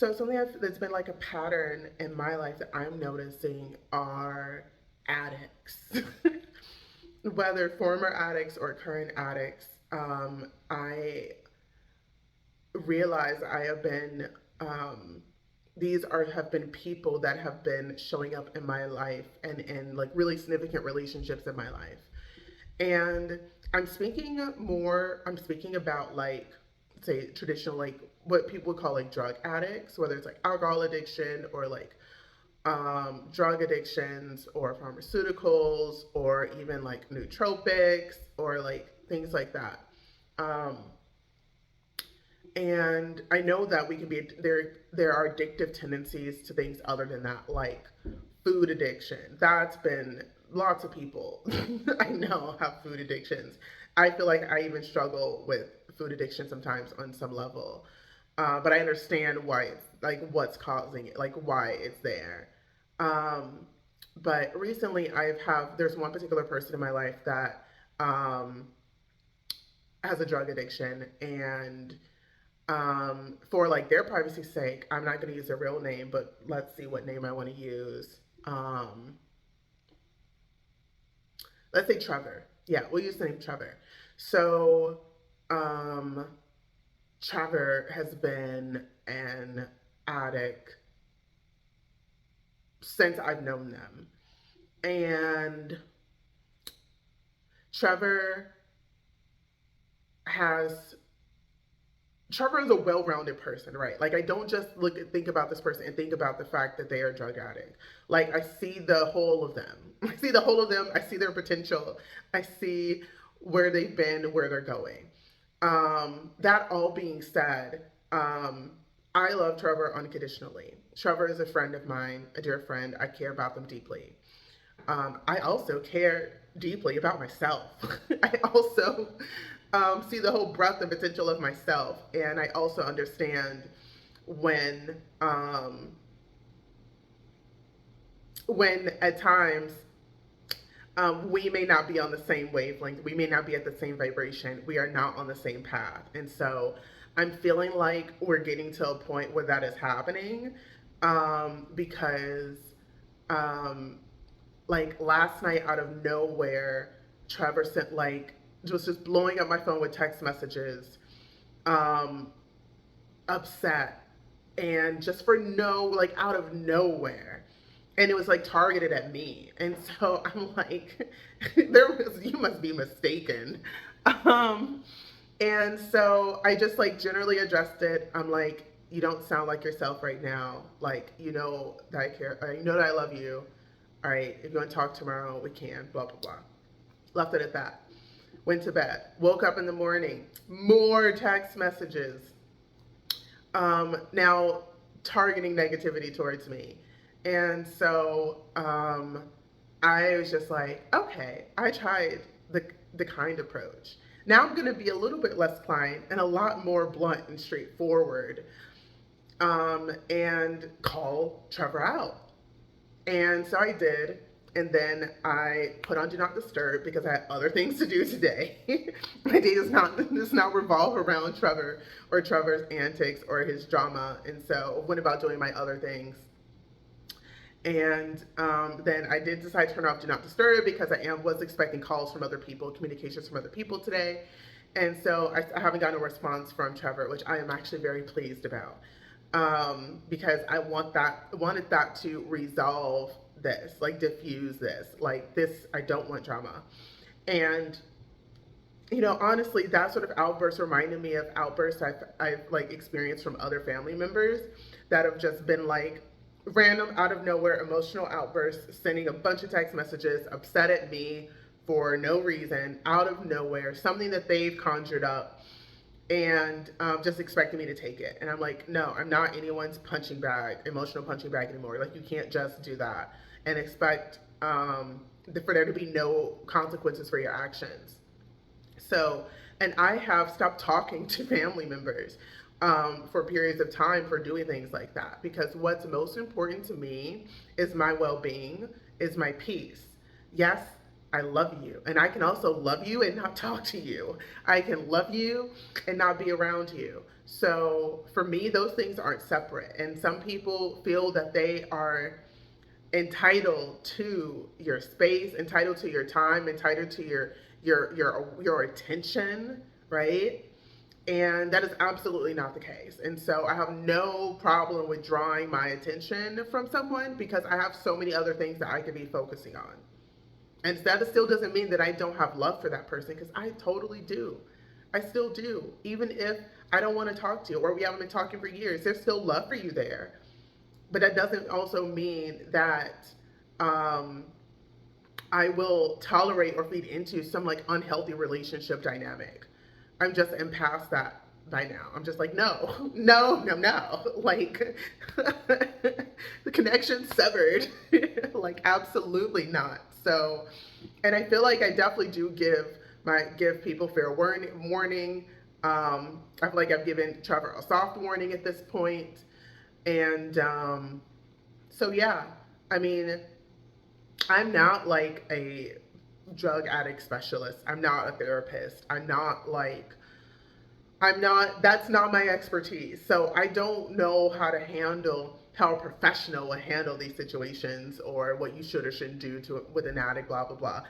So something that's been like a pattern in my life that I'm noticing are addicts, whether former addicts or current addicts. I realize I have been these are have been people that have been showing up in my life and in like really significant relationships in my life. And I'm speaking about like, say, traditional, like what people call like drug addicts, whether it's like alcohol addiction or like drug addictions or pharmaceuticals or even like nootropics or like things like that. Um, and I know that we can be there are addictive tendencies to things other than that, like food addiction. That's been lots of people I know have food addictions. I feel like I even struggle with food addiction sometimes on some level. But I understand why it's like what's causing it, like why it's there. Um, but recently there's one particular person in my life that um, has a drug addiction, and for like their privacy's sake, I'm not going to use their real name, but let's see what name I want to use. Um, let's say Trevor. Yeah, we'll use the name Trevor. So, um, Trevor has been an addict since I've known them. And Trevor has Trevor is a well-rounded person, right? Like I don't just think about this person and think about the fact that they are a drug addict. Like I see the whole of them. I see the whole of them. I see their potential. I see where they've been, where they're going. That all being said, I love Trevor unconditionally. Trevor is a friend of mine, a dear friend. I care about them deeply. I also care deeply about myself. I also see the whole breadth and potential of myself, and I also understand when um, when at times we may not be on the same wavelength, we may not be at the same vibration, we are not on the same path, and so I'm feeling like we're getting to a point where that is happening because um, like last night out of nowhere, Trevor sent like just blowing up my phone with text messages, um, upset, and just for no like out of nowhere, and it was like targeted at me, and so I'm like, you must be mistaken, um, and so I just like generally addressed it. I'm like, you don't sound like yourself right now. Like, you know that I care. You know that I love you. All right, if you want to talk tomorrow, we can. Blah blah blah. Left it at that. Went to bed. Woke up in the morning. More text messages. Now targeting negativity towards me, and so I was just like, okay, I tried the kind approach. Now I'm going to be a little bit less kind and a lot more blunt and straightforward, and call Trevor out. And so I did. And then I put on Do Not Disturb because I had other things to do today. My day does not revolve around Trevor or Trevor's antics or his drama. And so I went about doing my other things. And then I did decide to turn off Do Not Disturb because was expecting calls from other people, communications from other people today. And so I haven't gotten a response from Trevor, which I am actually very pleased about, because wanted that to resolve this, like diffuse this, like this. I don't want drama, and honestly, that sort of outburst reminded me of outbursts I've like experienced from other family members that have just been like random out of nowhere emotional outbursts, sending a bunch of text messages upset at me for no reason, out of nowhere, something that they've conjured up, and just expecting me to take it. And I'm like, no, I'm not anyone's punching bag, emotional punching bag anymore. Like, you can't just do that and expect for there to be no consequences for your actions. So, and I have stopped talking to family members for periods of time for doing things like that, because what's most important to me is my well being, is my peace. Yes, I love you. And I can also love you and not talk to you. I can love you and not be around you. So for me, those things aren't separate. And some people feel that they are entitled to your space, entitled to your time, entitled to your attention, right? And that is absolutely not the case. And so I have no problem with drawing my attention from someone because I have so many other things that I could be focusing on. And that still doesn't mean that I don't have love for that person, because I totally do. I still do. Even if I don't want to talk to you or we haven't been talking for years, there's still love for you there. But that doesn't also mean that um, I will tolerate or feed into some like unhealthy relationship dynamic. I'm just am past that by now. I'm just like, no, no, no, no. Like the connection severed. Like absolutely not. So, and I feel like I definitely do give people fair warning. I feel like I've given Trevor a soft warning at this point, and so yeah. I mean, I'm not like a drug addict specialist. I'm not a therapist. I'm not, that's not my expertise. So I don't know how a professional would handle these situations or what you should or shouldn't do with an addict, blah, blah, blah.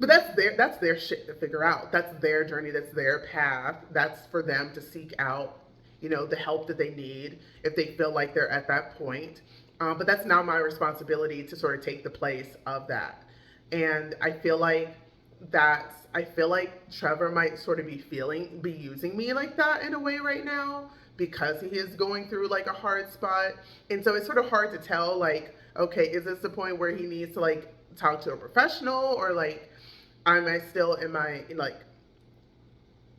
But that's their shit to figure out. That's their journey. That's their path. That's for them to seek out, the help that they need if they feel like they're at that point. But that's not my responsibility to sort of take the place of that. And I feel like Trevor might sort of be using me like that in a way right now because he is going through like a hard spot. And so it's sort of hard to tell, like, okay, is this the point where he needs to like talk to a professional, or like, am I still in my, like,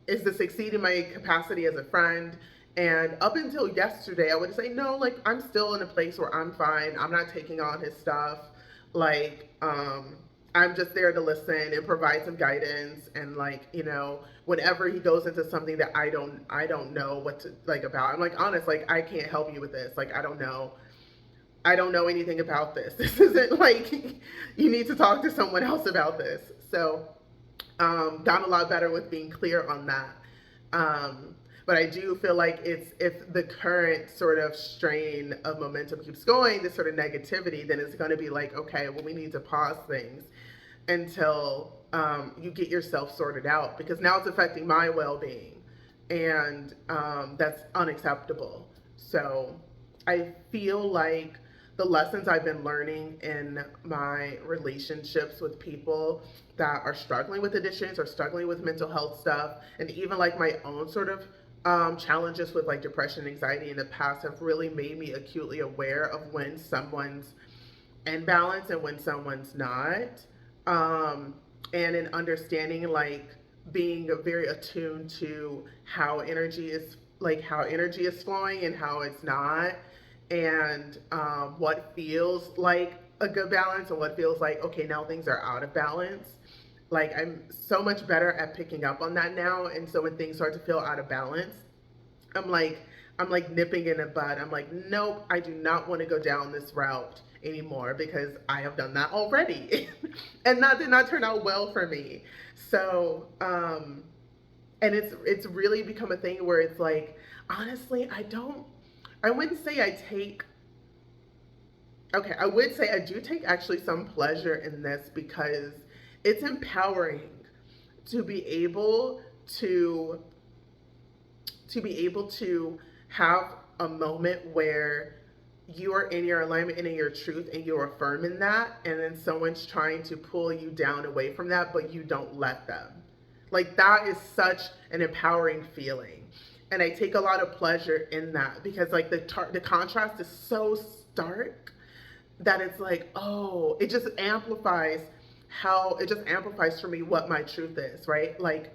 is this exceeding my capacity as a friend? And up until yesterday, I would say, no, like, I'm still in a place where I'm fine. I'm not taking on his stuff. Like, I'm just there to listen and provide some guidance. And like, whenever he goes into something that I don't know what to like about, I'm like, honest, like, I can't help you with this. Like, I don't know anything about this. This isn't like, you need to talk to someone else about this. So, got a lot better with being clear on that. But I do feel like if the current sort of strain of momentum keeps going, this sort of negativity, then it's going to be like, okay, well, we need to pause things until you get yourself sorted out, because now it's affecting my well-being, and that's unacceptable. So I feel like the lessons I've been learning in my relationships with people that are struggling with addictions or struggling with mental health stuff, and even like my own sort of challenges with like depression and anxiety in the past, have really made me acutely aware of when someone's in balance and when someone's not. And in understanding, like, being very attuned to how energy is flowing and how it's not, and what feels like a good balance and what feels like, okay, now things are out of balance. Like, I'm so much better at picking up on that now. And so when things start to feel out of balance, I'm like, I'm like nipping in the bud. I'm like, nope, I do not want to go down this route anymore because I have done that already. And that did not turn out well for me. So, and it's really become a thing where it's like, honestly, I wouldn't say I take, okay, I would say I do take actually some pleasure in this, because it's empowering to be able to have a moment where you are in your alignment and in your truth and you're affirm in that, and then someone's trying to pull you down away from that, but you don't let them. Like, that is such an empowering feeling. And I take a lot of pleasure in that, because like the contrast is so stark that it's like, oh, it just amplifies for me what my truth is, right? Like,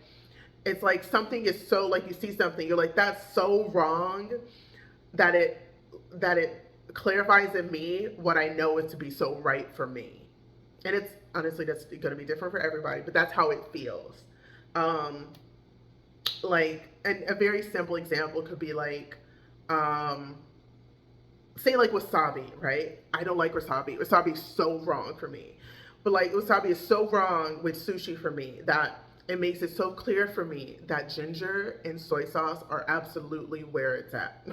it's like something is so, like, you see something, you're like, that's so wrong, that it clarifies in me what I know is to be so right for me. And it's honestly, that's going to be different for everybody, but that's how it feels. Like, and a very simple example could be like, say like wasabi, right? I don't like wasabi. Wasabi is so wrong for me. But like, wasabi is so wrong with sushi for me that it makes it so clear for me that ginger and soy sauce are absolutely where it's at.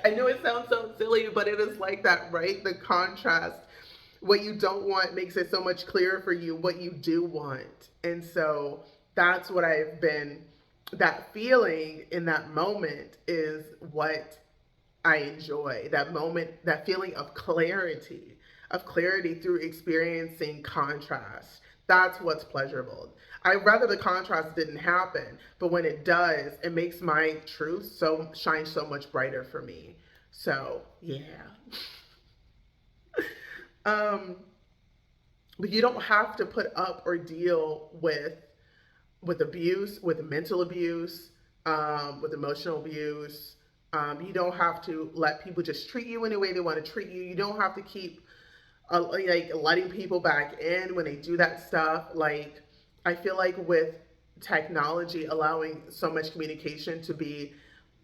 I know it sounds so silly, but it is like that, right? The contrast. What you don't want makes it so much clearer for you what you do want. And so that's what I've been, that feeling in that moment is what I enjoy. That moment, that feeling of clarity through experiencing contrast. That's what's pleasurable. I'd rather the contrast didn't happen, but when it does, it makes my truth so shine so much brighter for me. So yeah. Um, but you don't have to put up or deal with abuse, with mental abuse, with emotional abuse. You don't have to let people just treat you any way they want to treat you. You don't have to keep like letting people back in when they do that stuff. Like I feel like with technology allowing so much communication to be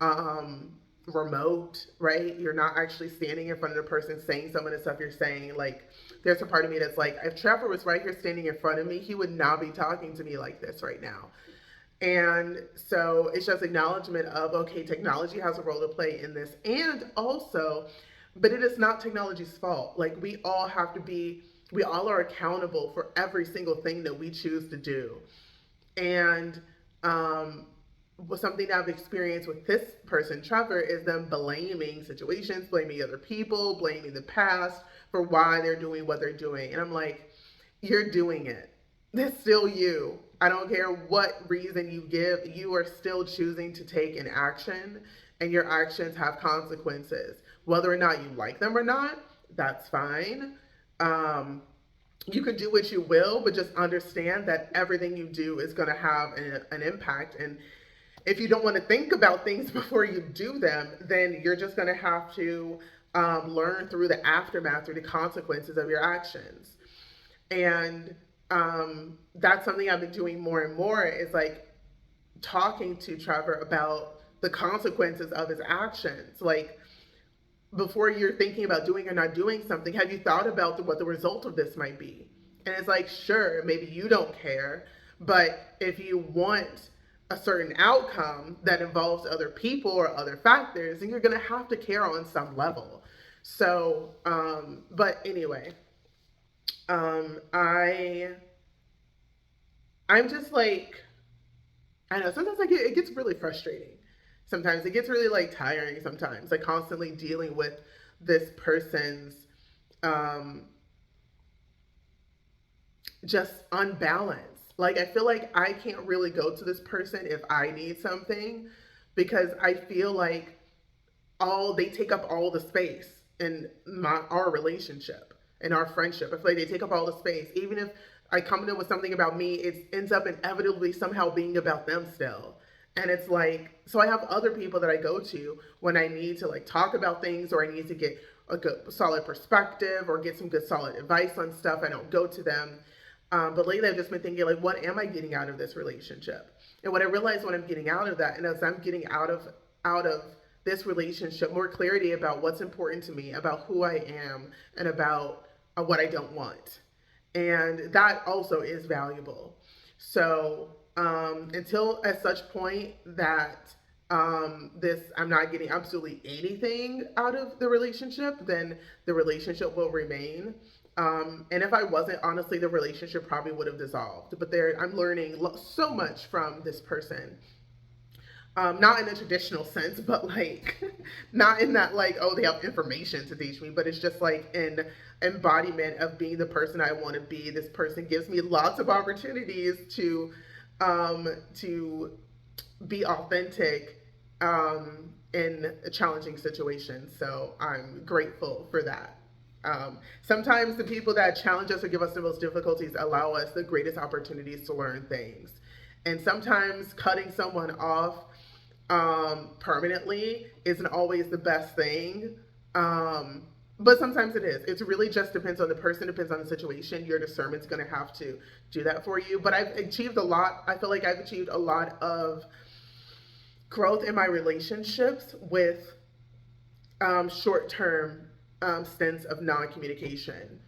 um, remote, right? You're not actually standing in front of the person saying some of the stuff you're saying. Like there's a part of me that's like, if Trevor was right here standing in front of me, he would not be talking to me like this right now. And so it's just acknowledgement of, okay, technology has a role to play in this. And also, but it is not technology's fault. Like we all are accountable for every single thing that we choose to do. And was something that I've experienced with this person, Trevor, is them blaming situations, blaming other people, blaming the past for why they're doing what they're doing. And I'm like, you're doing it. That's still you. I don't care what reason you give, you are still choosing to take an action, and your actions have consequences. Whether or not you like them or not, that's fine. Um, you can do what you will, but just understand that everything you do is going to have an impact. And if you don't want to think about things before you do them, then you're just going to have to learn through the aftermath, through the consequences of your actions. And that's something I've been doing more and more is like talking to Trevor about the consequences of his actions. Like, before you're thinking about doing or not doing something, have you thought about what the result of this might be? And it's like, sure, maybe you don't care, but if you want a certain outcome that involves other people or other factors, then you're going to have to care on some level. So, but anyway, um, I, I'm just like, I know sometimes it gets really frustrating. Sometimes it gets really like tiring. Sometimes like constantly dealing with this person's um, just unbalance. Like I feel like I can't really go to this person if I need something because I feel like all they take up all the space in our relationship in our friendship. I feel like they take up all the space. Even if I come to them with something about me, it ends up inevitably somehow being about them still. And it's like, so I have other people that I go to when I need to like talk about things or I need to get a good solid perspective or get some good solid advice on stuff. I don't go to them. But lately I've just been thinking like, what am I getting out of this relationship? And what I realize when I'm getting out of that, and as I'm getting out of this relationship, more clarity about what's important to me, about who I am, and about what I don't want. And that also is valuable. So until at such point that this I'm not getting absolutely anything out of the relationship, then the relationship will remain. And if I wasn't, honestly, the relationship probably would have dissolved. But I'm learning so much from this person, not in a traditional sense, but like not in that like, oh, they have information to teach me, but it's just like an embodiment of being the person I want to be. This person gives me lots of opportunities to be authentic in challenging situations. So I'm grateful for that. Sometimes the people that challenge us or give us the most difficulties allow us the greatest opportunities to learn things. And sometimes cutting someone off permanently isn't always the best thing. But sometimes it is. It really just depends on the person, depends on the situation. Your discernment's going to have to do that for you. But I've achieved a lot. I feel like I've achieved a lot of growth in my relationships with short term stints of non communication.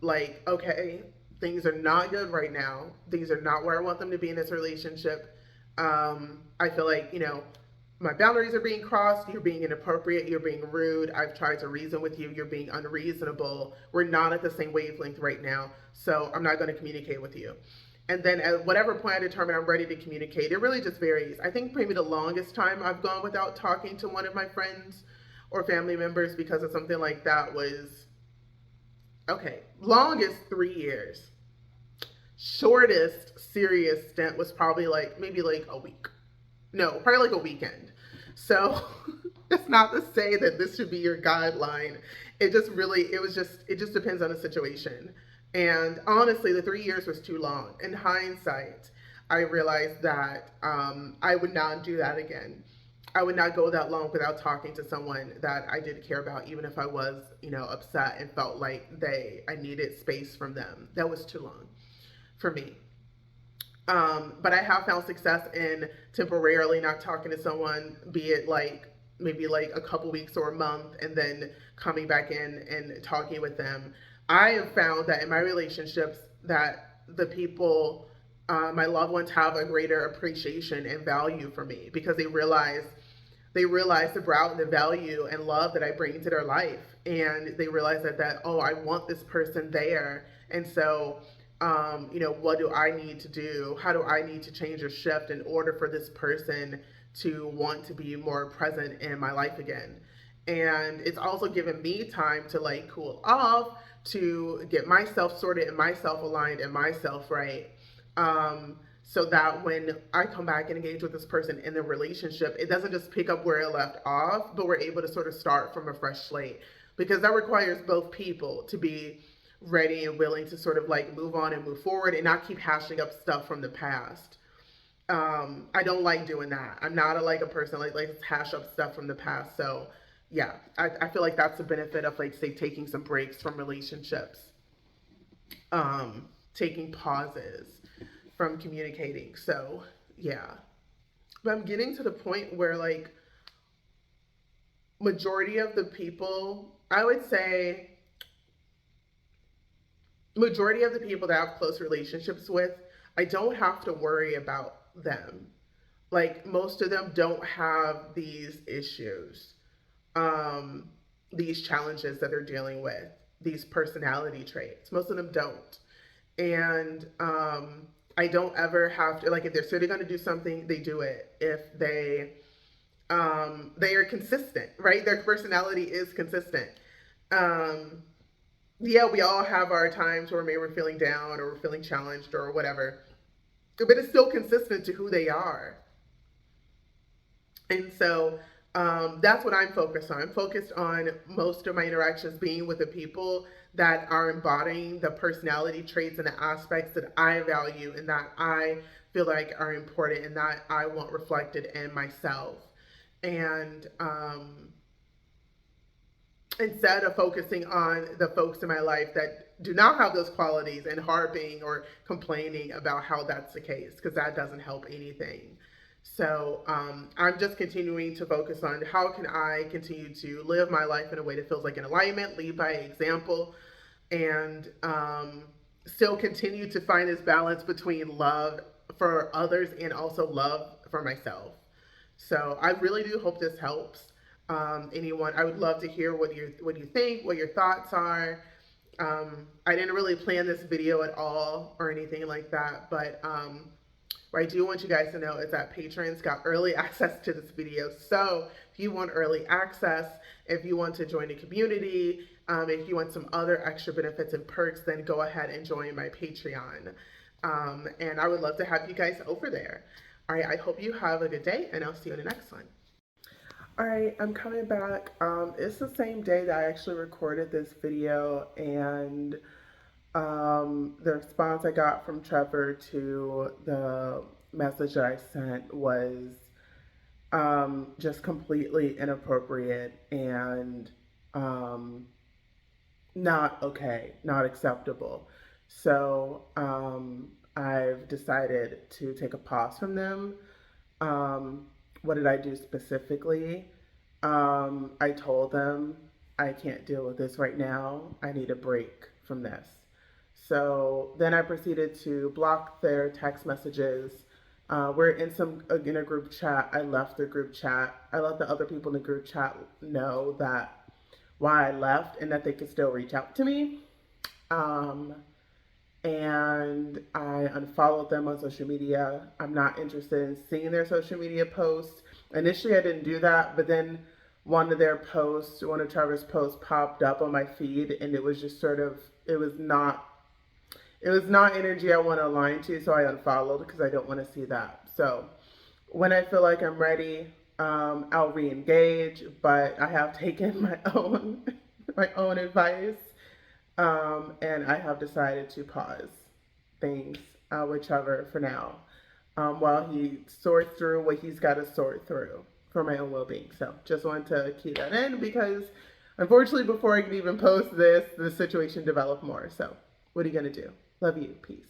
Like, okay, Things are not good right now. Things are not where I want them to be in this relationship. I feel like, my boundaries are being crossed. You're being inappropriate. You're being rude. I've tried to reason with you. You're being unreasonable. We're not at the same wavelength right now. So I'm not going to communicate with you. And then at whatever point I determine I'm ready to communicate, it really just varies. I think maybe the longest time I've gone without talking to one of my friends or family members because of something like that was, okay, longest 3 years. Shortest serious stint was probably maybe a week. No, probably a weekend. So it's not to say that this should be your guideline. It just depends on the situation. And honestly, the 3 years was too long. In hindsight, I realized that I would not do that again. I would not go that long without talking to someone that I did care about, even if I was, upset and felt like I needed space from them. That was too long for me. But I have found success in temporarily not talking to someone, be it maybe a couple weeks or a month, and then coming back in and talking with them. I have found that in my relationships that the people, my loved ones, have a greater appreciation and value for me because they realize the value and love that I bring into their life, and they realize that oh, I want this person there, and so what do I need to do? How do I need to change or shift in order for this person to want to be more present in my life again? And it's also given me time to cool off, to get myself sorted and myself aligned and myself right. So that when I come back and engage with this person in the relationship, it doesn't just pick up where it left off, but we're able to sort of start from a fresh slate, because that requires both people to be ready and willing to sort of move on and move forward and not keep hashing up stuff from the past. I don't like doing that. I'm not a person like to hash up stuff from the past. So yeah, I feel like that's the benefit of say taking some breaks from relationships, taking pauses from communicating. So yeah, but I'm getting to the point where majority of the people, I would say majority of the people that I have close relationships with, I don't have to worry about them. Most of them don't have these issues, um, these challenges that they're dealing with, these personality traits. Most of them don't. And I don't ever have to, if they're going to do something, they do it. If they are consistent, right? Their personality is consistent. Um, yeah, we all have our times where maybe we're feeling down or we're feeling challenged or whatever, but it's still consistent to who they are. And so that's what I'm focused on. I'm focused on most of my interactions being with the people that are embodying the personality traits and the aspects that I value and that I feel like are important and that I want reflected in myself. And instead of focusing on the folks in my life that do not have those qualities and harping or complaining about how that's the case, because that doesn't help anything. So I'm just continuing to focus on how can I continue to live my life in a way that feels like an alignment, lead by example, and still continue to find this balance between love for others and also love for myself. So I really do hope this helps. Anyone, I would love to hear what you think, what your thoughts are. I didn't really plan this video at all or anything like that, but what I do want you guys to know is that patrons got early access to this video. So if you want early access, if you want to join the community, if you want some other extra benefits and perks, then go ahead and join my Patreon. And I would love to have you guys over there. All right, I hope you have a good day, and I'll see you in the next one. All right, I'm coming back. It's the same day that I actually recorded this video, and the response I got from Trevor to the message that I sent was just completely inappropriate and not okay, not acceptable. So I've decided to take a pause from them. What did I do specifically? I told them I can't deal with this right now. I need a break from this. So then I proceeded to block their text messages. We're in a group chat. I left the group chat. I let the other people in the group chat know that why I left and that they could still reach out to me. Um, and I unfollowed them on social media. I'm not interested in seeing their social media posts. Initially, I didn't do that, but then one of Trevor's posts popped up on my feed, and it was just sort of, it was not energy I want to align to, so I unfollowed because I don't want to see that. So when I feel like I'm ready, I'll re-engage, but I have taken my own advice, and I have decided to pause things with Trevor for now, while he sorts through what he's got to sort through for my own well-being. So just wanted to keep that in because unfortunately before I could even post this, the situation developed more. So what are you going to do? Love you. Peace.